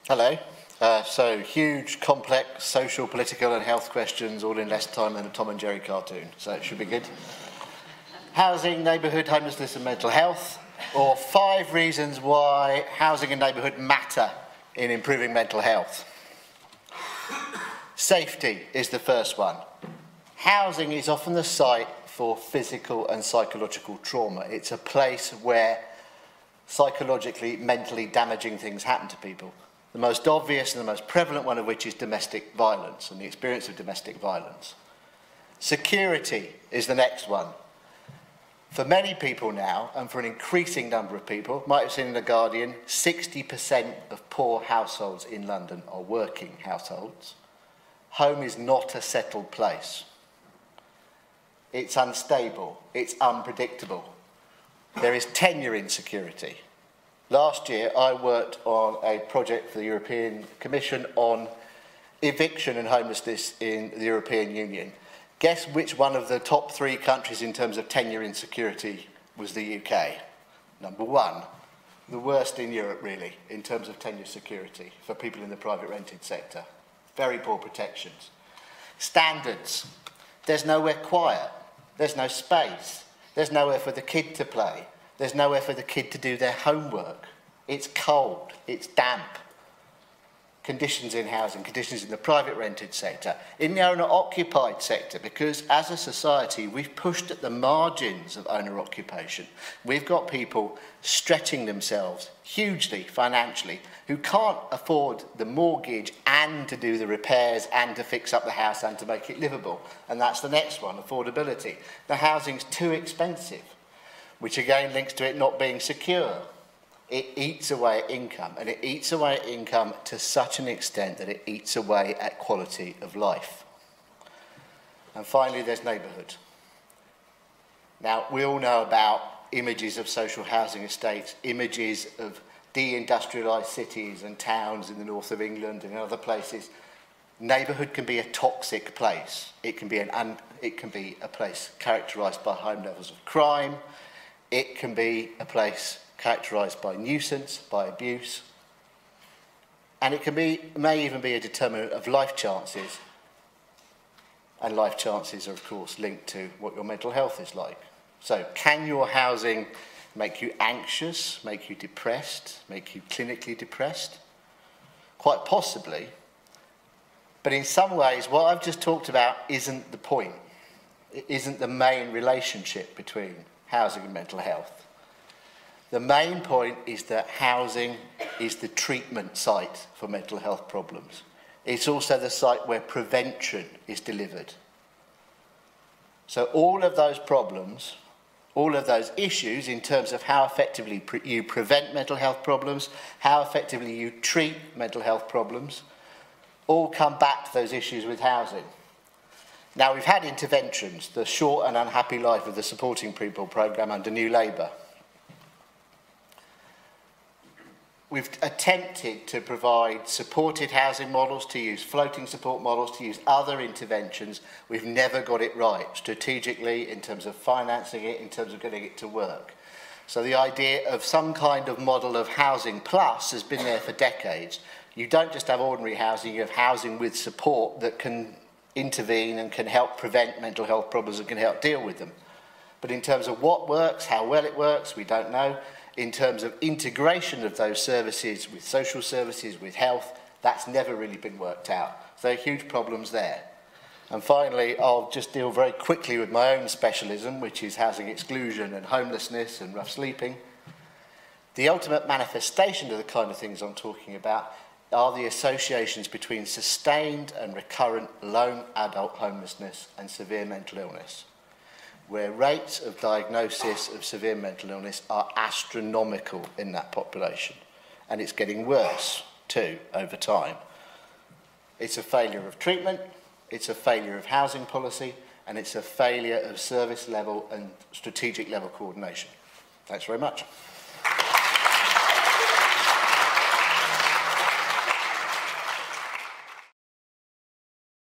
Hello. So huge, complex social, political and health questions all in less time than a Tom and Jerry cartoon, so it should be good. Housing, neighbourhood, homelessness and mental health, or 5 reasons why housing and neighbourhood matter in improving mental health. Safety is the first one. Housing is often the site for physical and psychological trauma. It's a place where psychologically, mentally damaging things happen to people. The most obvious and the most prevalent one of which is domestic violence and the experience of domestic violence. Security is the next one. For many people now, and for an increasing number of people, might have seen in The Guardian, 60% of poor households in London are working households. Home is not a settled place. It's unstable, it's unpredictable. There is tenure insecurity. Last year, I worked on a project for the European Commission on eviction and homelessness in the European Union. Guess which one of the top 3 countries in terms of tenure insecurity was the UK? Number 1. The worst in Europe, really, in terms of tenure security for people in the private rented sector. Very poor protections. Standards. There's nowhere quiet. There's no space. There's nowhere for the kid to play. There's nowhere for the kid to do their homework. It's cold, it's damp. Conditions in housing, conditions in the private rented sector, in the owner-occupied sector, because as a society we've pushed at the margins of owner occupation. We've got people stretching themselves hugely financially who can't afford the mortgage and to do the repairs and to fix up the house and to make it livable. And that's the next one, affordability. The housing's too expensive, which again links to it not being secure. It eats away at income, and it eats away at income to such an extent that it eats away at quality of life. And finally, there's neighbourhood. Now, we all know about images of social housing estates, images of deindustrialised cities and towns in the north of England and in other places. Neighbourhood can be a toxic place. It can be a place characterised by high levels of crime. It can be a place characterised by nuisance, by abuse, and it may even be a determinant of life chances, and life chances are of course linked to what your mental health is like. So can your housing make you anxious, make you depressed, make you clinically depressed? Quite possibly, but in some ways what I've just talked about isn't the point. It isn't the main relationship between housing and mental health. The main point is that housing is the treatment site for mental health problems. It's also the site where prevention is delivered. So all of those problems, all of those issues in terms of how effectively you prevent mental health problems, how effectively you treat mental health problems, all come back to those issues with housing. Now, we've had interventions, the Short and Unhappy Life of the Supporting People programme under New Labour. We've attempted to provide supported housing models, to use floating support models, to use other interventions. We've never got it right, strategically, in terms of financing it, in terms of getting it to work. So the idea of some kind of model of housing plus has been there for decades. You don't just have ordinary housing, you have housing with support that can intervene and can help prevent mental health problems and can help deal with them. But in terms of what works, how well it works, we don't know. In terms of integration of those services with social services, with health, that's never really been worked out. So huge problems there. And finally, I'll just deal very quickly with my own specialism, which is housing exclusion and homelessness and rough sleeping. The ultimate manifestation of the kind of things I'm talking about are the associations between sustained and recurrent lone adult homelessness and severe mental illness, where rates of diagnosis of severe mental illness are astronomical in that population. And it's getting worse, too, over time. It's a failure of treatment, it's a failure of housing policy, and it's a failure of service level and strategic level coordination. Thanks very much.